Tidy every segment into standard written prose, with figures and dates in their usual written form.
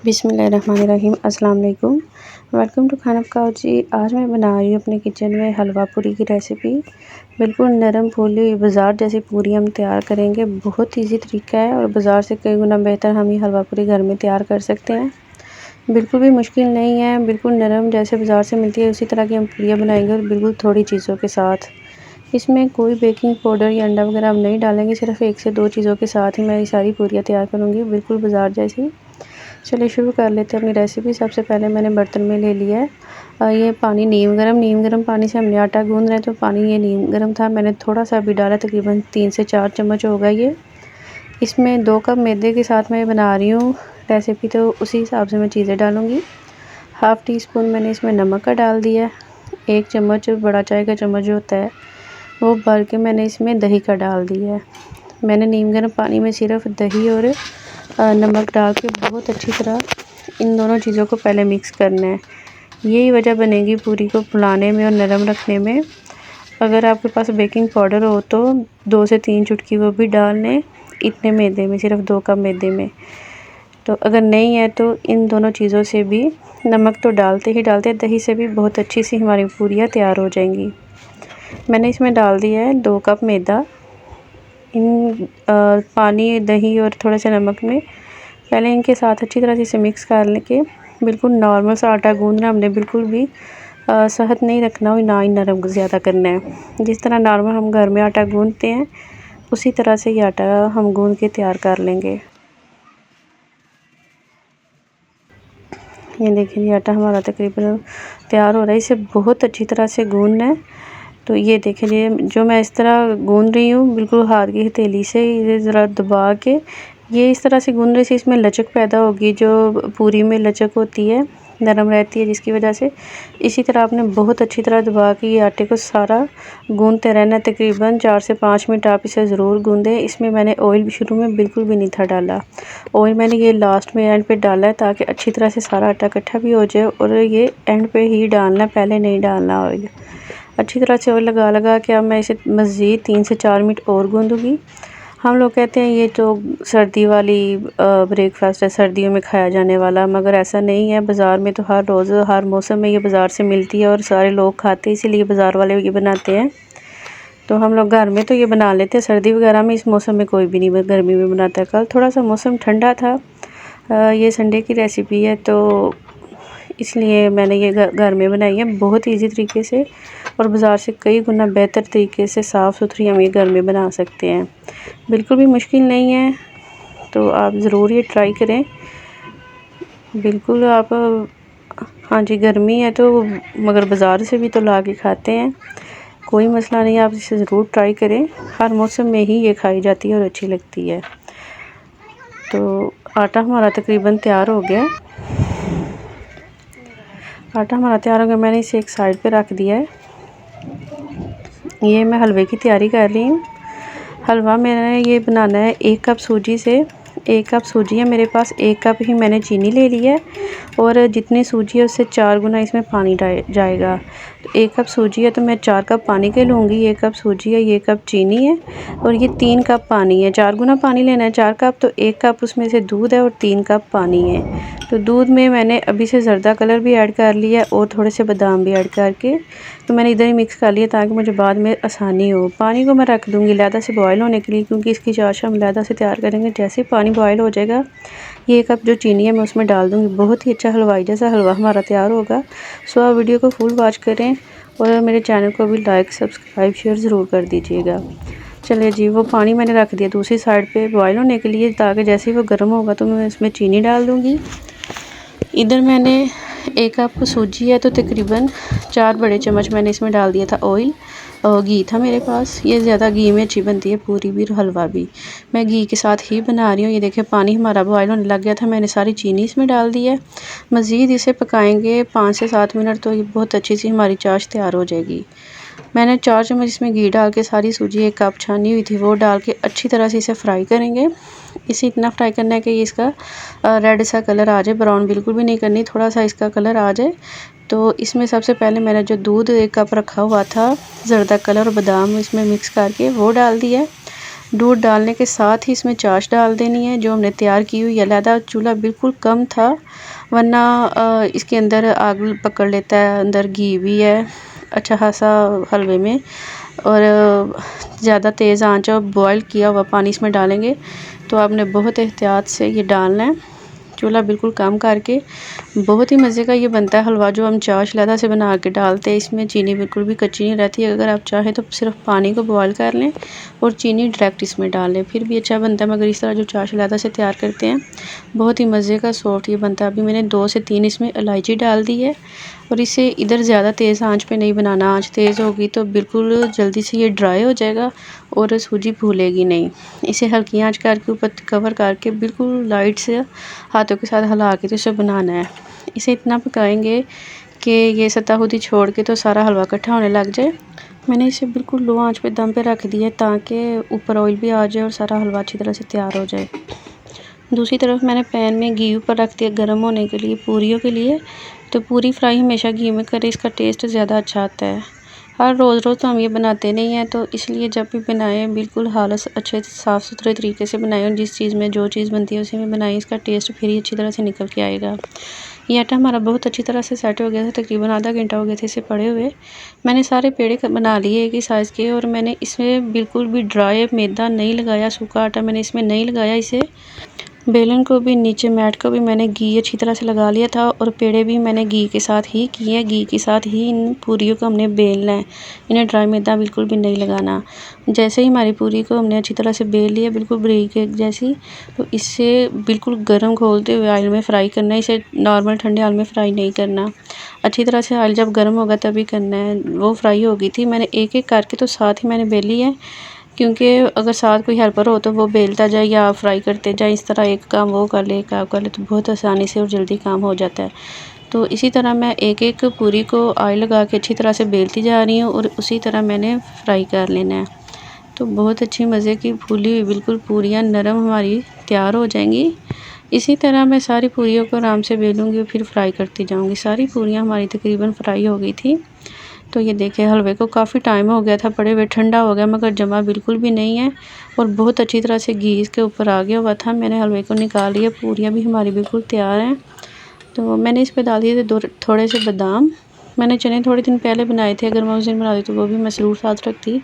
बिस्मिल्लाहिर्रहमानिर्रहीम अस्सलाम वालेकुम। वेलकम टू खाना पकाओ जी। आज मैं बना रही हूँ अपने किचन में हलवा पूरी की रेसिपी। बिल्कुल नरम फूली बाज़ार जैसी पूरी हम तैयार करेंगे। बहुत इजी तरीका है और बाज़ार से कई गुना बेहतर हम ये हलवा पूरी घर में तैयार कर सकते हैं। बिल्कुल भी मुश्किल नहीं है। बिल्कुल नरम जैसे बाज़ार से मिलती है उसी तरह की हम पूरियाँ बनाएंगे और बिल्कुल थोड़ी चीज़ों के साथ। इसमें कोई बेकिंग पाउडर या अंडा वगैरह हम नहीं डालेंगे। सिर्फ 1 से 2 चीज़ों के साथ ही मैं ये सारी पूरियाँ तैयार करूँगी, बिल्कुल बाज़ार जैसी। चलिए शुरू कर लेते हैं अपनी रेसिपी। सबसे पहले मैंने बर्तन में ले लिया है ये पानी नीम गर्म पानी से हमने आटा गूंद रहे हैं, तो पानी ये नीम गर्म था। मैंने थोड़ा सा भी डाला, तकरीबन 3 से 4 चम्मच होगा ये। इसमें 2 कप मैदे के साथ मैं बना रही हूँ रेसिपी, तो उसी हिसाब से मैं चीज़ें डालूँगी। हाफ़ टी स्पून मैंने इसमें नमक का डाल दिया। 1 चम्मच बड़ा चाय का चम्मच जो होता है वो भर के मैंने इसमें दही का डाल दिया है। मैंने नीम गर्म पानी में सिर्फ दही और नमक डाल के बहुत अच्छी तरह इन दोनों चीज़ों को पहले मिक्स करना है। यही वजह बनेगी पूरी को फुलाने में और नरम रखने में। अगर आपके पास बेकिंग पाउडर हो तो 2 से 3 चुटकी वो भी डाल लें इतने मैदे में, सिर्फ 2 कप मैदे में। तो अगर नहीं है तो इन दोनों चीज़ों से भी, नमक तो डालते ही डालते, दही से भी बहुत अच्छी सी हमारी पूरियाँ तैयार हो जाएंगी। मैंने इसमें डाल दिया है 2 कप मैदा। इन पानी, दही और थोड़ा सा नमक में पहले इनके साथ अच्छी तरह से इसे मिक्स कर लेके बिल्कुल नॉर्मल सा आटा गूंदना हमने, बिल्कुल भी सख्त नहीं रखना और ना ही नरम ज़्यादा करना है। जिस तरह नॉर्मल हम घर में आटा गूंदते हैं उसी तरह से ये आटा हम गूंद के तैयार कर लेंगे। ये देखिए ये आटा हमारा तकरीबन तैयार हो रहा है। इसे बहुत अच्छी तरह से गूंदना है। तो ये देखिए जो मैं इस तरह गूंद रही हूँ, बिल्कुल हाथ की हथेली से ये ज़रा दबा के ये इस तरह से गूंदने से इसमें लचक पैदा होगी। जो पूरी में लचक होती है, नरम रहती है, जिसकी वजह से इसी तरह आपने बहुत अच्छी तरह दबा के ये आटे को सारा गूंदते रहना है। तकरीबन 4 से 5 मिनट आप इसे ज़रूर गूंदें। इसमें मैंने ऑयल शुरू में बिल्कुल भी नहीं था डाला। ऑयल मैंने ये लास्ट में एंड पे डाला है ताकि अच्छी तरह से सारा आटा इकट्ठा भी हो जाए, और ये एंड पे ही डालना, पहले नहीं डालना ऑयल। अच्छी तरह से ऑयल लगा लगा के अब मैं इसे मज़ीद 3 से 4 मिनट और गूंदूँगी। हम लोग कहते हैं ये तो सर्दी वाली ब्रेकफास्ट है, सर्दियों में खाया जाने वाला, मगर ऐसा नहीं है। बाज़ार में तो हर रोज़ हर मौसम में ये बाज़ार से मिलती है और सारे लोग खाते हैं, इसीलिए बाज़ार वाले ये बनाते हैं। तो हम लोग घर में तो ये बना लेते हैं सर्दी वगैरह में। इस मौसम में कोई भी नहीं गर्मी में बनाता है। कल थोड़ा सा मौसम ठंडा था। ये संडे की रेसिपी है तो इसलिए मैंने ये घर में बनाई है, बहुत इजी तरीके से और बाज़ार से कई गुना बेहतर तरीके से साफ़ सुथरी हम ये घर में बना सकते हैं। बिल्कुल भी मुश्किल नहीं है, तो आप ज़रूर ये ट्राई करें। बिल्कुल आप, हाँ जी गर्मी है तो मगर बाज़ार से भी तो ला के खाते हैं, कोई मसला नहीं है। आप इसे ज़रूर ट्राई करें। हर मौसम में ही ये खाई जाती है और अच्छी लगती है। तो आटा हमारा तकरीबन तैयार हो गया। आटा हमारा तैयार हो गया, मैंने इसे एक साइड पे रख दिया है। ये मैं हलवे की तैयारी कर रही हूँ। हलवा मैंने ये बनाना है 1 कप सूजी से। 1 कप सूजी है मेरे पास, 1 कप ही मैंने चीनी ले ली है और जितनी सूजी है उससे 4 गुना इसमें पानी जाएगा। तो 1 कप सूजी है तो मैं 4 कप पानी के लूँगी। 1 कप सूजी है, 1 कप चीनी है और ये 3 कप पानी है। 4 गुना पानी लेना है, 4 कप, तो 1 कप उसमें से दूध है और 3 कप पानी है। तो दूध में मैंने अभी से ज़र्दा कलर भी ऐड कर लिया और थोड़े से बादाम भी ऐड करके तो मैंने इधर ही मिक्स कर लिया ताकि मुझे बाद में आसानी हो। पानी को मैं रख दूँगी लहदा से बॉयल होने के लिए, क्योंकि इसकी चाश हम लहदा से तैयार करेंगे। जैसे ही पानी बॉयल हो जाएगा, ये 1 कप जो चीनी है मैं उसमें डाल दूँगी। बहुत ही अच्छा हलवाई जैसा हलवा हमारा तैयार होगा। सो आप वीडियो को फुल वॉच करें और मेरे चैनल को भी लाइक, सब्सक्राइब, शेयर ज़रूर कर दीजिएगा। चलिए जी, वो पानी मैंने रख दिया दूसरी साइड पे बॉयल होने के लिए, ताकि जैसे ही वो गर्म होगा तो मैं इसमें चीनी डाल दूँगी। इधर मैंने 1 कप सूजी है तो तकरीबन 4 बड़े चम्मच मैंने इसमें डाल दिया था ऑयल। घी था मेरे पास, ये ज़्यादा घी में अच्छी बनती है पूरी भी और हलवा भी। मैं घी के साथ ही बना रही हूँ। ये देखिए पानी हमारा बॉयल होने लग गया था, मैंने सारी चीनी इसमें डाल दी है। मज़ीद इसे पकाएंगे 5 से 7 मिनट, तो ये बहुत अच्छी सी हमारी चाश तैयार हो जाएगी। मैंने 4 चम्मच इसमें घी डाल के सारी सूजी 1 कप छानी हुई थी वो डाल के अच्छी तरह से इसे फ्राई करेंगे। इसे इतना फ्राई करना है कि ये इसका रेड सा कलर आ जाए, ब्राउन बिल्कुल भी नहीं करनी, थोड़ा सा इसका कलर आ जाए। तो इसमें सबसे पहले मैंने जो दूध 1 कप रखा हुआ था, ज़र्दा कलर और बादाम इसमें मिक्स करके वो डाल दिया। दूध डालने के साथ ही इसमें चाश डाल देनी है जो हमने तैयार की हुई। अलहदा चूल्हा बिल्कुल कम था वरना इसके अंदर आग पकड़ लेता है। अंदर घी भी है अच्छा खासा हलवे में, और ज़्यादा तेज़ आंच और बॉयल किया हुआ पानी इसमें डालेंगे तो आपने बहुत एहतियात से ये डालना है। चूल्हा बिल्कुल कम करके बहुत ही मज़े का ये बनता है हलवा जो हम चाश लहदा से बना के डालते हैं। इसमें चीनी बिल्कुल भी कच्ची नहीं रहती है। अगर आप चाहें तो सिर्फ पानी को बॉयल कर लें और चीनी डायरेक्ट इसमें डाल लें, फिर भी अच्छा बनता है। मगर इस तरह जो चाश लहदा से तैयार करते हैं बहुत ही मज़े का सॉफ्ट ये बनता है। अभी मैंने 2 से 3 इसमें इलायची डाल दी है और इसे इधर ज़्यादा तेज़ आंच पे नहीं बनाना। आंच तेज़ होगी तो बिल्कुल जल्दी से ये ड्राई हो जाएगा और सूजी फूलेगी नहीं। इसे हल्की आंच करके ऊपर कवर करके बिल्कुल लाइट से हाथों के साथ हिला के तो इसे बनाना है। इसे इतना पकाएंगे कि ये सतह खुद ही छोड़ के तो सारा हलवा इकट्ठा होने लग जाए। मैंने इसे बिल्कुल लो आंच पे दम पे रख दिया ताकि ऊपर ऑयल भी आ जाए और सारा हलवा अच्छी तरह से तैयार हो जाए। दूसरी तरफ मैंने पैन में घी ऊपर रख दिया गर्म होने के लिए पूरियों के लिए। तो पूरी फ्राई हमेशा घी में करें, इसका टेस्ट ज़्यादा अच्छा आता है। हर रोज़ तो हम ये बनाते नहीं हैं, तो इसलिए जब भी बनाएं बिल्कुल हालत अच्छे साफ़ सुथरे तरीके से बनाएं और जिस चीज़ में जो चीज़ बनती है उसी में बनाएं। इसका टेस्ट फिर ही अच्छी तरह से निकल के आएगा। ये आटा हमारा बहुत अच्छी तरह से सेट हो गया था, तकरीबन आधा घंटा हो गया था इसे पड़े हुए। मैंने सारे पेड़े बना लिए एक ही साइज़ के, और मैंने इसमें बिल्कुल भी ड्राई मैदा नहीं लगाया, सूखा आटा मैंने इसमें नहीं लगाया। इसे बेलन को भी नीचे मैट को भी मैंने घी अच्छी तरह से लगा लिया था, और पेड़े भी मैंने घी के साथ ही किए। घी के साथ ही इन पूरियों को हमने बेलना है, इन्हें ड्राई मैदा बिल्कुल भी नहीं लगाना। जैसे ही हमारी पूरी को हमने अच्छी तरह से बेल लिया बिल्कुल बारीक एक जैसी, तो इससे बिल्कुल गर्म खोलते हुए ऑयल में फ्राई करना है। इसे नॉर्मल ठंडे ऑयल में फ्राई नहीं करना, अच्छी तरह से ऑयल जब गर्म होगा तभी करना है। वो फ्राई हो गई थी, मैंने एक एक करके तो साथ ही मैंने बेली है, क्योंकि अगर साथ कोई हेल्पर हो तो वो बेलता जाए या फ्राई करते जाए। इस तरह एक काम वो कर ले एक आप कर ले तो बहुत आसानी से और जल्दी काम हो जाता है। तो इसी तरह मैं एक एक पूरी को ऑयल लगा के अच्छी तरह से बेलती जा रही हूँ और उसी तरह मैंने फ्राई कर लेना है। तो बहुत अच्छी मज़े की फूली हुई बिल्कुल पूरियाँ नरम हमारी तैयार हो जाएंगी। इसी तरह मैं सारी पूरियों को आराम से बेलूँगी और फिर फ्राई करती जाऊँगी। सारी पूरियाँ हमारी तकरीबन फ्राई हो गई थी। तो ये देखिए हलवे को काफ़ी टाइम हो गया था पड़े हुए, ठंडा हो गया मगर जमा बिल्कुल भी नहीं है और बहुत अच्छी तरह से घी इसके ऊपर आ गया हुआ था। मैंने हलवे को निकाल लिया, पूरियाँ भी हमारी बिल्कुल तैयार हैं। तो मैंने इस पर डाल दिए थे थोड़े से बादाम। मैंने चने थोड़े दिन पहले बनाए थे, अगर मैं उस दिन बनाती तो वो भी मैं ज़रूर साथ रखती।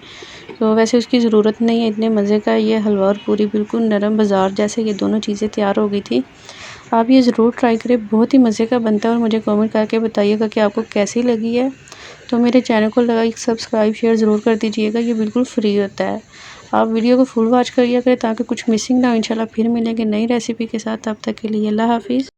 तो वैसे उसकी ज़रूरत नहीं है, इतने मज़े का ये हलवा और पूरी बिल्कुल नरम बाज़ार जैसे ये दोनों चीज़ें तैयार हो गई थी। आप ये ज़रूर ट्राई करें, बहुत ही मज़े का बनता है और मुझे कमेंट करके बताइएगा कि आपको कैसी लगी है। तो मेरे चैनल को लाइक सब्सक्राइब शेयर ज़रूर कर दीजिएगा, ये बिल्कुल फ्री होता है। आप वीडियो को फुल वॉच करिए करें ताकि कुछ मिसिंग ना हो। इंशाल्लाह फिर मिलेंगे नई रेसिपी के साथ, तब तक के लिए अल्लाह हाफ़िज़।